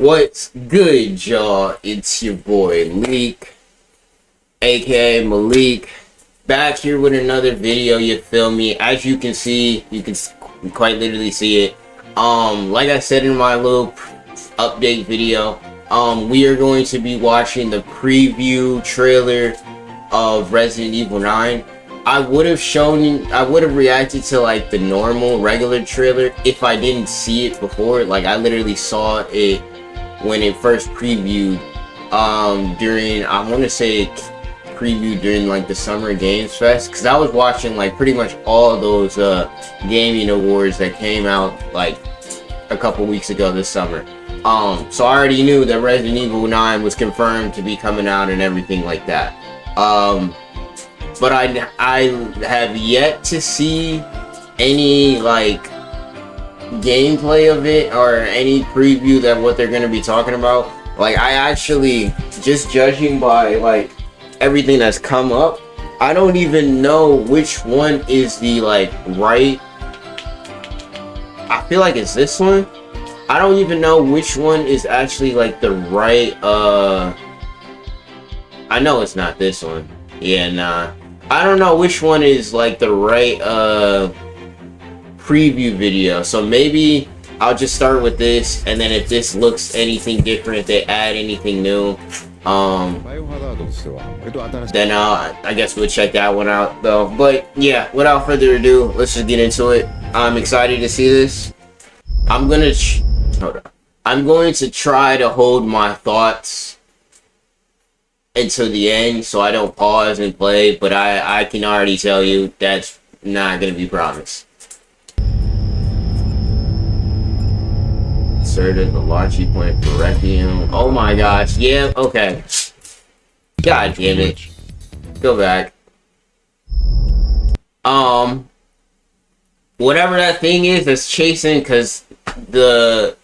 What's good, y'all? It's your boy Leek, aka Malik, back here with another video. You feel me? As you can see, you can quite literally see it. Like I said in my little update video, we are going to be watching the preview trailer of Resident Evil 9. I would have reacted to like the normal regular trailer if I didn't see it before. Like I literally saw it when it first previewed during, I want to say previewed during like the Summer Games Fest, because I was watching like pretty much all of those gaming awards that came out like a couple weeks ago this summer. So I already knew that Resident Evil 9 was confirmed to be coming out and everything like that. But I have yet to see any like gameplay of it or any preview that what they're going to be talking about. Like I actually, just judging by like everything that's come up, I don't even know which one is the like right, I feel like it's this one. I don't even know which one is actually like the right I know it's not this one. Yeah, nah, I don't know which one is like the right preview video. So maybe I'll just start with this, and then if this looks anything different, if they add anything new, then I guess we'll check that one out though. But yeah, without further ado, let's just get into it. I'm excited to see this. I'm going to try to hold my thoughts until the end so I don't pause and play, but I can already tell you that's not going to be promised. Inserted the launching point for Requiem. Oh my gosh, yeah, okay. God damn it. Go back. Whatever that thing is that's chasing, because the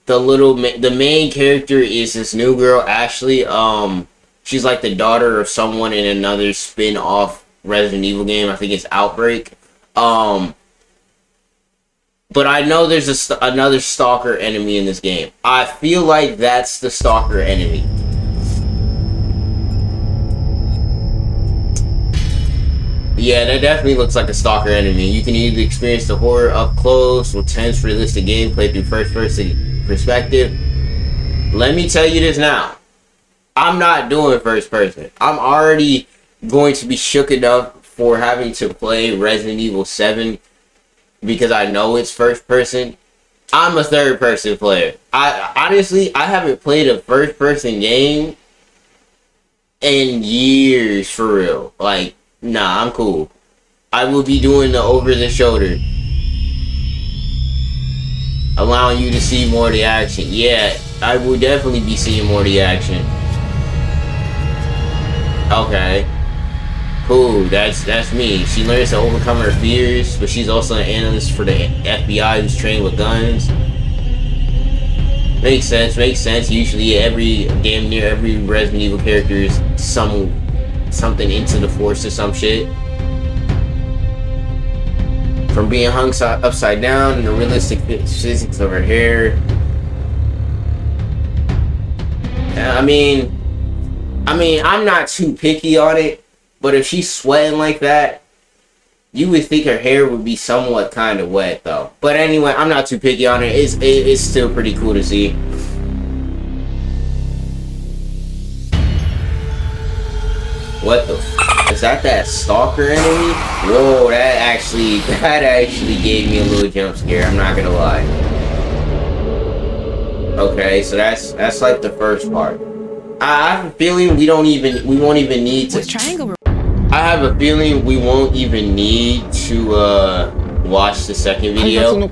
main character is this new girl, Ashley. She's like the daughter of someone in another spin-off Resident Evil game. I think it's Outbreak. But I know there's another stalker enemy in this game. I feel like that's the stalker enemy. Yeah, that definitely looks like a stalker enemy. You can either experience the horror up close with tense, realistic gameplay through first-person perspective. Let me tell you this now. I'm not doing first-person. I'm already going to be shook enough for having to play Resident Evil 7 because I know it's first-person. I'm a third-person player. Honestly, I haven't played a first-person game in years, for real. Like, nah, I'm cool. I will be doing the over-the-shoulder, allowing you to see more of the action. Yeah, I will definitely be seeing more of the action. Okay. Cool, that's me. She learns to overcome her fears, but she's also an analyst for the FBI who's trained with guns. Makes sense. Usually damn near every Resident Evil character is something into the Force or some shit. From being hung upside down and the realistic physics of her hair. I mean, I'm not too picky on it, but if she's sweating like that, you would think her hair would be somewhat kind of wet though. But anyway, I'm not too picky on it. It's still pretty cool to see. What the f***? Is that stalker enemy? Whoa, that actually gave me a little jump scare, I'm not gonna lie. Okay, so that's like the first part. I have a feeling we won't even need to. I have a feeling we won't even need to watch the second video. The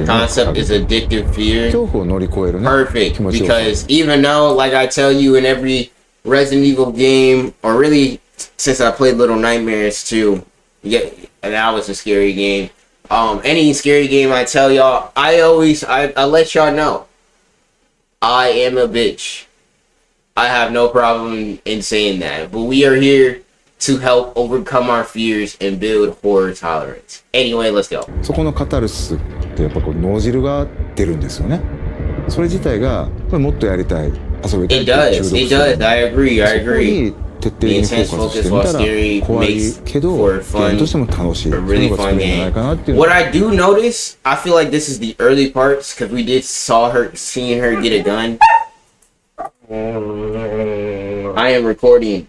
concept is addictive fear. Perfect, because even though, like I tell you in every Resident Evil game, or really since I played Little Nightmares too, yeah, and that was a scary game. Any scary game I tell y'all, I let y'all know, I am a bitch. I have no problem in saying that, but we are here to help overcome our fears and build horror tolerance. Anyway, let's go. そこのカタルシスってやっぱこう脳汁が出るんですよね。それ自体がこれもっとやりたい、遊びたい It does. It does. I agree. I そこ agree. に徹底的にフォーカスしてみたら怖いけどゲームとしても楽しい、 A そういう really のが作 fun れるんじゃない game. かなっていう。 What I do notice, I feel like this is the early parts because we did seeing her get a gun. I am recording.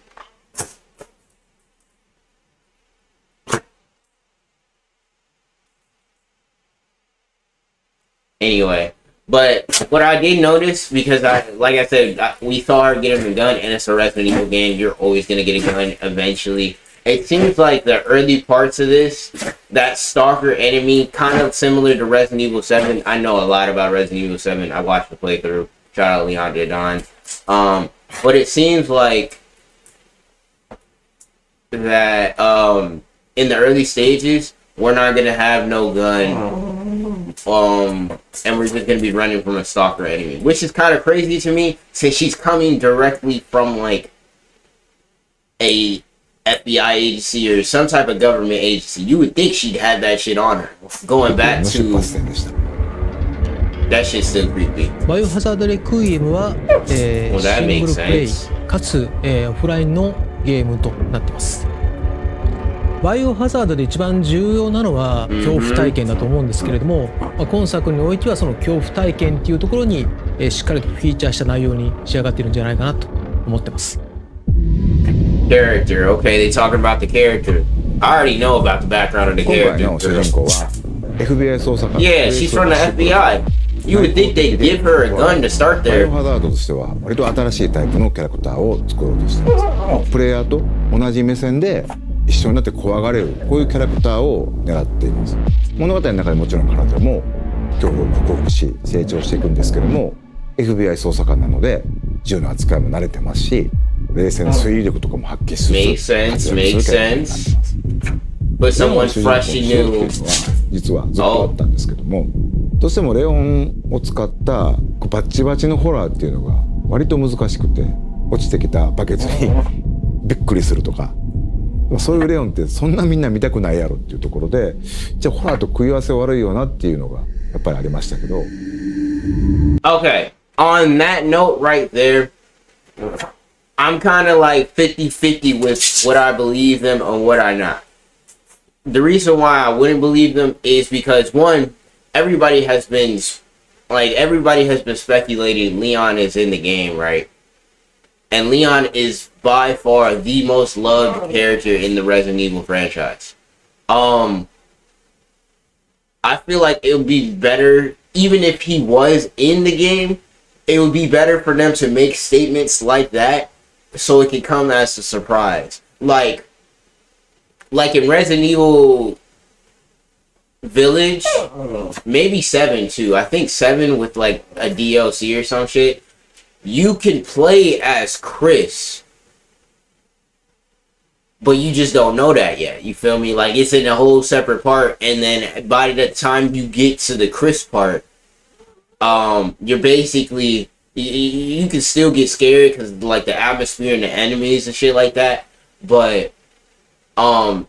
Anyway, but what I did notice, because like I said, we saw her get a gun, and it's a Resident Evil game. You're always gonna get a gun eventually. It seems like the early parts of this, that stalker enemy, kind of similar to Resident Evil 7. I know a lot about Resident Evil 7. I watched the playthrough. Shout out Leon Dedon. But it seems like that in the early stages, we're not gonna have no gun. And we're just gonna be running from a stalker enemy, which is kind of crazy to me, since she's coming directly from like a FBI agency or some type of government agency. You would think she'd have that shit on her. Going back to that shit's still creepy. バイオハザードレクイエムは、Well, シ that ング makes ルプレイ sense. かつ、オフラインのゲームとなってます。バイオハザードで一番重要なのは恐怖体験だと思うんですけれども、今作においてはその恐怖体験っていうところに、しっかりとフィーチャーした内容に仕上がっているんじゃないかなと思ってます。Character, okay, they talking about the character. I already know about the background of the 今回 character. の主人公は FBI 捜査官。 Yeah, she's from the FBI. You would think they'd give her a gun to start バイオ there. ハザードとしては割と新しいタイプのキャラクターを作ろうとしてます。プレイヤーと同じ目線で一緒になって怖がれる、こういうキャラクターを狙っています。物語の中でもちろん彼女も恐怖を克服し成長していくんですけども、 FBI 捜査官なので銃の扱いも慣れてますし、冷静な推理力とかも発揮する Makes sense, makes sense. But someone fresh and new. 実はずっとあったんですけども、どうしてもレオンを使ったバッチバチのホラーっていうのが割と難しくて、落ちてきたバケツにびっくりするとか、そういうレオンってそんなみんな見たくないやろっていうところで、じゃあホラーと食い合わせ悪いよなっていうのがやっぱりありましたけど。 Okay, on that note right there, I'm kind of like 50-50 with what I believe them and what I not. The reason why I wouldn't believe them is because, one, everybody has been speculating Leon is in the game, right? And Leon is by far the most loved character in the Resident Evil franchise. I feel like it would be better, even if he was in the game, it would be better for them to make statements like that so it can come as a surprise. Like in Resident Evil Village, maybe 7 too. I think 7 with like a DLC or some shit. You can play as Chris, but you just don't know that yet. You feel me? Like, it's in a whole separate part, and then by the time you get to the Chris part, you're basically, you can still get scared because like the atmosphere and the enemies and shit like that, but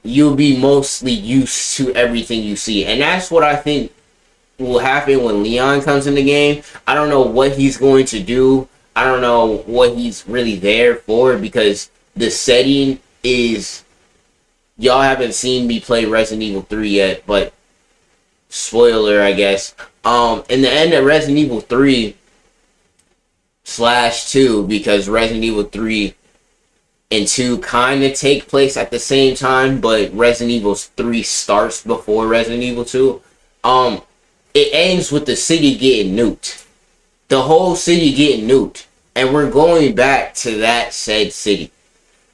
you'll be mostly used to everything you see. And that's what I think will happen when Leon comes in the game. I don't know what he's going to do. I don't know what he's really there for, because the setting is, y'all haven't seen me play Resident Evil 3 yet, but spoiler, I guess. In the end of Resident Evil 3/2, because Resident Evil 3 and 2 kind of take place at the same time, but Resident Evil 3 starts before Resident Evil 2. It ends with the city getting nuked. The whole city getting nuked. And we're going back to that said city.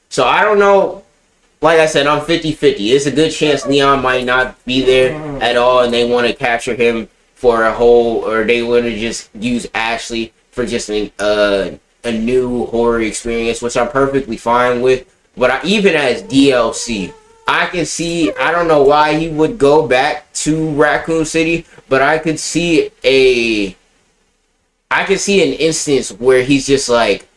So I don't know. Like I said, I'm 50-50. It's a good chance Leon might not be there at all, and they want to capture him for a whole, or they want to just use Ashley for just a new horror experience, which I'm perfectly fine with. But even as DLC, I can see, I don't know why he would go back to Raccoon City, but I could see an instance where he's just like,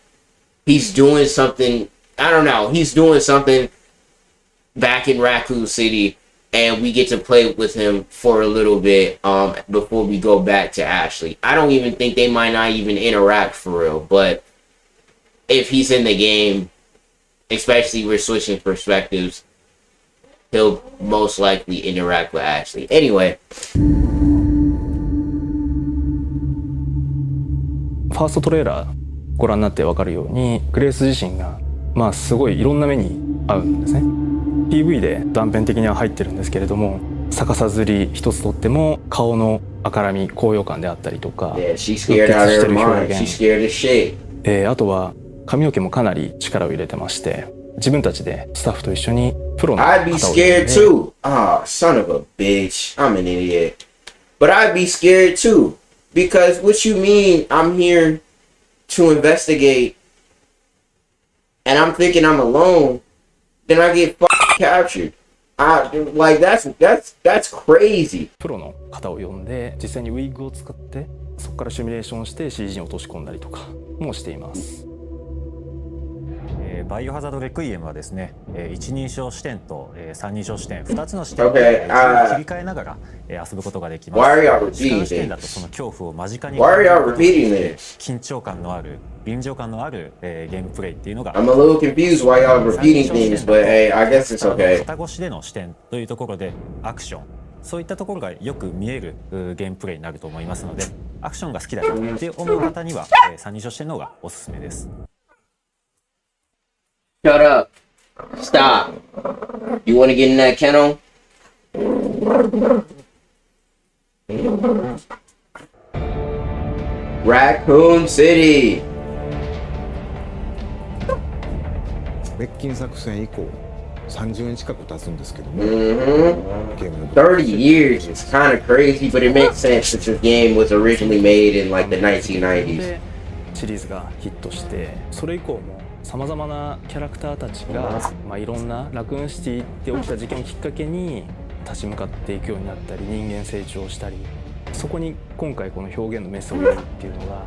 he's doing something, I don't know, he's doing something back in Raccoon City, and we get to play with him for a little bit before we go back to Ashley. I don't even think they might not even interact for real, but if he's in the game, especially we're switching perspectives, he'll most likely interact with Ashley. Anyway. ファーストトレーラーご覧になって分かるようにグレース自身がまあすごいいろんな目に遭うんですね。 PV で断片的には入ってるんですけれども、逆さずり一つとっても顔の赤らみ高揚感であったりとか、Yeah, she's scared out of her mind. She's scared as shit. あとは髪の毛もかなり力を入れてまして、自分たちでスタッフと一緒にプロの方を I'd be scared too. Ah, son of a bitch. I'm an idiot. But I'd be scared too. Because what you mean I'm here to investigate and I'm thinking I'm alone, then I get captured. Like that's crazy. プロの方を呼んで実際にウィッグを使ってそこからシミュレーションして CG に落とし込んだりとかもしています。バイオハザードレクイエムはですね、一人称視点と三人称視点2つの視点を切り替えながら遊ぶことができます。Why are y'all 視 repeating 点視点だと this? その恐怖を間近に Why are y'all repeating this? 緊張感のある臨場感のあるゲームプレイっていうのが I'm a little confused why y'all repeating things, but hey, I guess it's okay. 肩越しでの視点というところでアクション、そういったところがよく見えるゲームプレイになると思いますので、アクションが好きだって思う方には三人称視点の方がおすすめです。Shut up. Stop. You want to get in that kennel? Raccoon City. 滅菌作戦以降30年近く経つんですけども、Mm-hmm. ゲームの 30 years is kind of crazy, but it makes sense since this game was originally made in like the 1990s. でシリーズがヒットして、それ以降もさまざまなキャラクターたちが、いろんなラクーンシティって起きた事件をきっかけに立ち向かっていくようになったり、人間成長したり、そこに今回この表現のメスを入れるっていうのが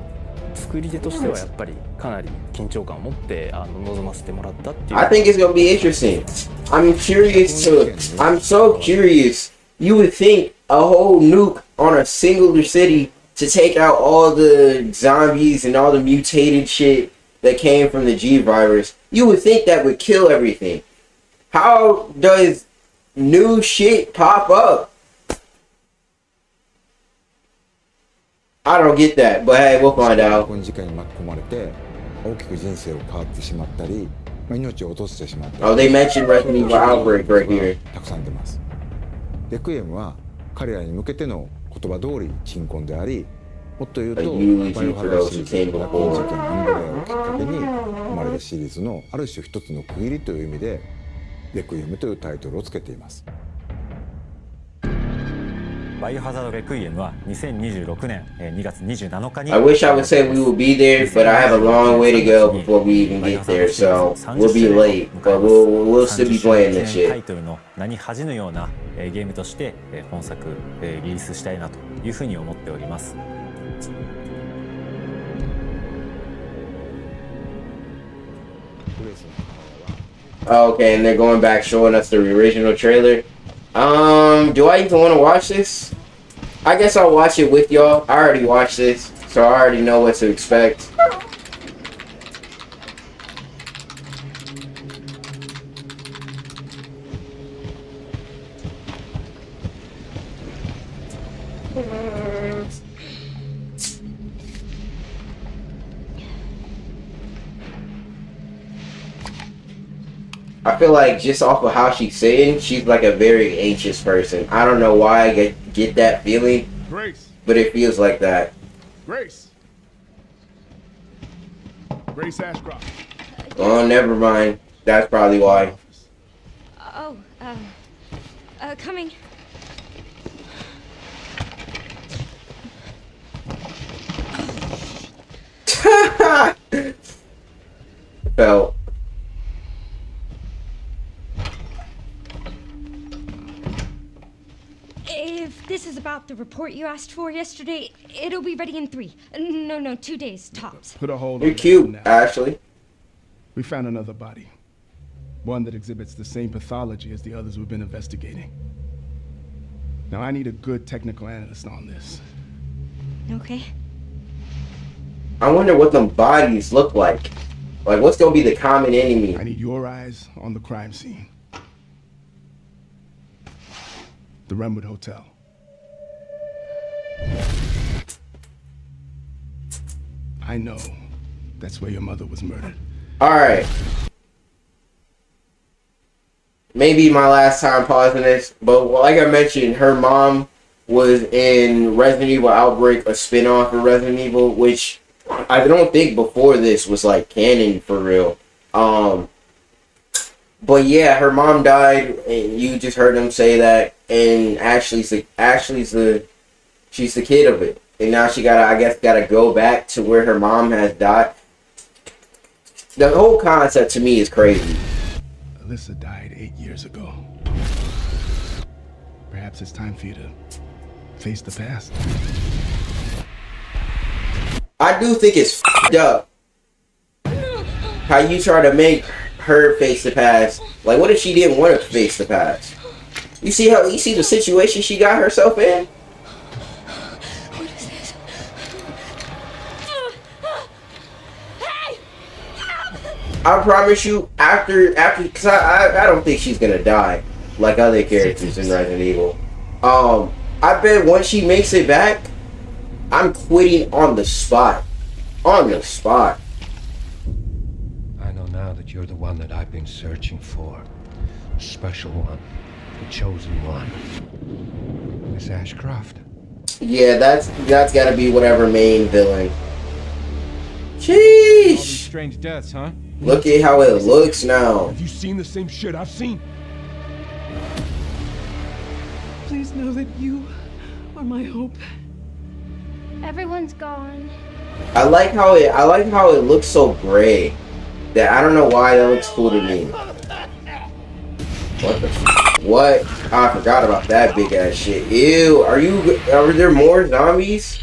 作り手としてはやっぱりかなり緊張感を持って臨ませてもらったっていう。 I think it's gonna be interesting. I'm so curious. You would think a whole nuke on a singular city to take out all the zombies and all the mutated shit that came from the G virus. You would think that would kill everything. How does new shit pop up? I don't get that, but hey, we'll find out. この事件に巻き込まれて大きく人生を変わってしまったり、命を落としてしまったり。 Oh, they mentioned Requiem outbreak right here. たくさん出ます。レクイエムは彼らに向けての言葉通り鎮魂であり、もっと言うとバイオハザードシリーズラッキー事件アンドレアをきっかけに生まれたシリーズのある種一つの区切りという意味でレクイエムというタイトルをつけています。バイオハザードレクイエムは2026年2月27日に I wish I would say we would be there, but I have a long way to go before we even get there, so we'll be late, but we'll still be playing this タイ shit. トルの名に恥じぬようなゲームとして本作リリースしたいなというふうに思っております。Okay, and they're going back showing us the original trailer. Do I even want to watch this? I guess I'll watch it with y'all. I already watched this, so I already know what to expect. I feel like just off of how she's saying, she's like a very anxious person. I don't know why I get that feeling, Grace. but it feels like that. Grace. Grace Ashcroft. Oh, never mind. That's probably why. Oh, coming. Felt. If this is about the report you asked for yesterday, it'll be ready in 3. No, 2 days tops. Put a hold You're on that cute, for now. Ashley. We found another body. One that exhibits the same pathology as the others we've been investigating. Now, I need a good technical analyst on this. Okay. I wonder what them bodies look like. Like, what's gonna be the common enemy? I need your eyes on the crime scene. The Renwood Hotel. I know that's where your mother was murdered. Alright. Maybe my last time pausing this, but like I mentioned, her mom was in Resident Evil Outbreak, a spin-off of Resident Evil, which I don't think before this was like canon for real. But yeah, her mom died, and you just heard them say that, and she's the kid of it, and now she gotta go back to where her mom has died. The whole concept to me is crazy. Alyssa died 8 years ago. Perhaps it's time for you to face the past. I do think it's f***ed up how you try to make her face the past. Like, what if she didn't want to face the past? You see the situation she got herself in? What is this? Hey! I promise you, after, because I don't think she's gonna die like other characters in Resident Evil. I bet once she makes it back, I'm quitting on the spot. On the spot. I know now that you're the one that I've been searching for. The special one. The chosen one. Miss Ashcroft. Yeah, that's gotta be whatever main villain. All these Sheesh! strange deaths, huh? Look at how it looks now. Have you seen the same shit I've seen? Please know that you are my hope. Everyone's gone. I like how it looks so gray. That I don't know why that looks cool to me. What the what? I forgot about that big ass shit. Ew, are there more zombies?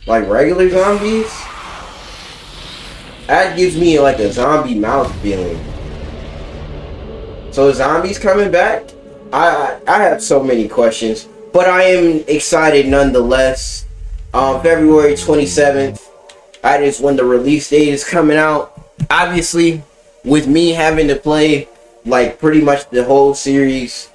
Like regular zombies? That gives me like a zombie mouth feeling. So zombies coming back? I have so many questions, but I am excited nonetheless. February 27th, that is when the release date is coming out. Obviously, with me having to play like pretty much the whole series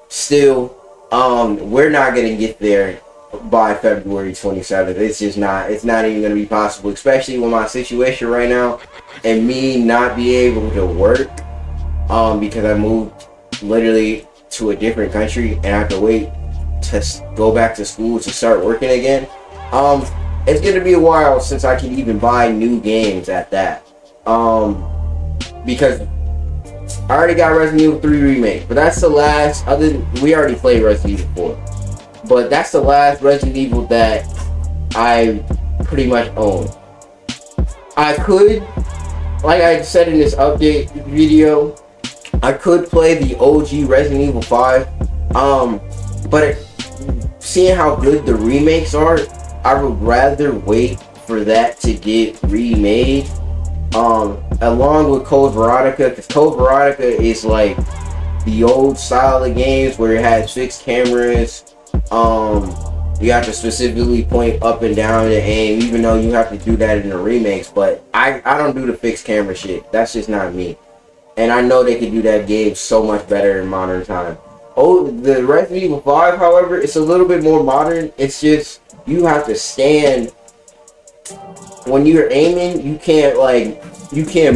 still, we're not gonna get there by February 27th. It's just not, it's not even gonna be possible, especially with my situation right now and me not be able to work because I moved literally to a different country and I have to wait to go back to school to start working again. It's gonna be a while since I can even buy new games at that. Because I already got Resident Evil 3 Remake, but that's the last, we already played Resident Evil 4. But that's the last Resident Evil that I pretty much own. I could, like I said in this update video, I could play the OG Resident Evil 5. But seeing how good the remakes are, I would rather wait for that to get remade. Along with Code Veronica, because Code Veronica is like the old style of games where it has fixed cameras. You have to specifically point up and down and aim, even though you have to do that in the remakes. But I don't do the fixed camera shit. That's just not me. And I know they can do that game so much better in modern time. Oh, the Resident Evil 5, however, it's a little bit more modern. It's just you have to stand when you're aiming. You can't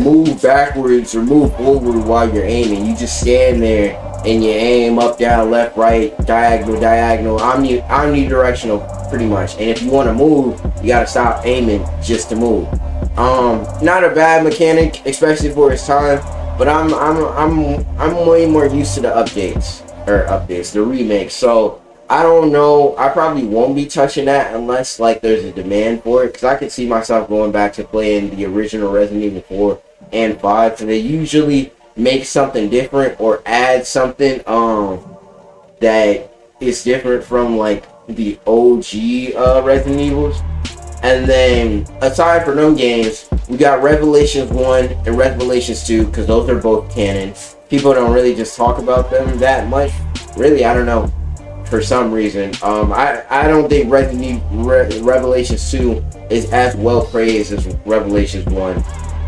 move backwards or move forward while you're aiming. You just stand there and you aim up, down, left, right, diagonal, omnidirectional, pretty much. And if you want to move, you gotta stop aiming just to move. Not a bad mechanic, especially for its time. But I'm way more used to the the remakes. So I don't know. I probably won't be touching that unless like there's a demand for it, because I could see myself going back to playing the original Resident Evil 4 and 5, because they usually make something different or add something that is different from like the OG Resident Evils. And then aside from them games, we got Revelations 1 and Revelations 2, because those are both canon. People don't really just talk about them that much. Really, I don't know. for some reason. I don't think Revelations 2 is as well praised as Revelations 1.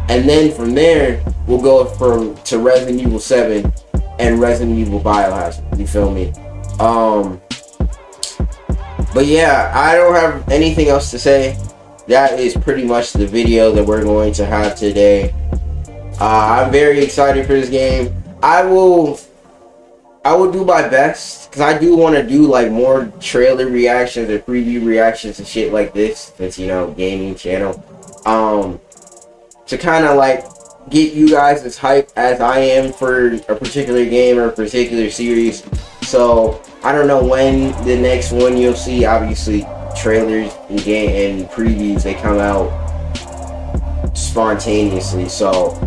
And then from there, we'll go to Resident Evil 7 and Resident Evil Biohazard. You feel me? But yeah, I don't have anything else to say. That is pretty much the video that we're going to have today. I'm very excited for this game. I will do my best, because I do want to do like more trailer reactions and preview reactions and shit like this, since, you know, gaming channel, to kind of like get you guys as hyped as I am for a particular game or a particular series. So I don't know when the next one you'll see. Obviously trailers and game and previews, they come out spontaneously, so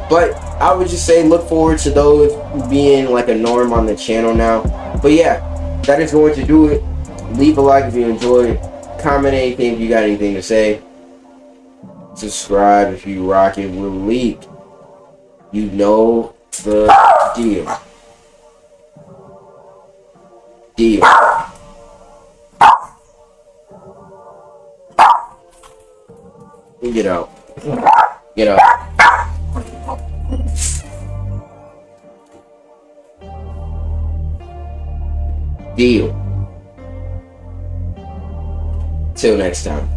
but I would just say look forward to those being like a norm on the channel now. But yeah, that is going to do it. Leave a like if you enjoyed, comment anything if you got anything to say, subscribe if you rockin' with Leek. You know the deal. Get out. Get out. Deal. Till next time.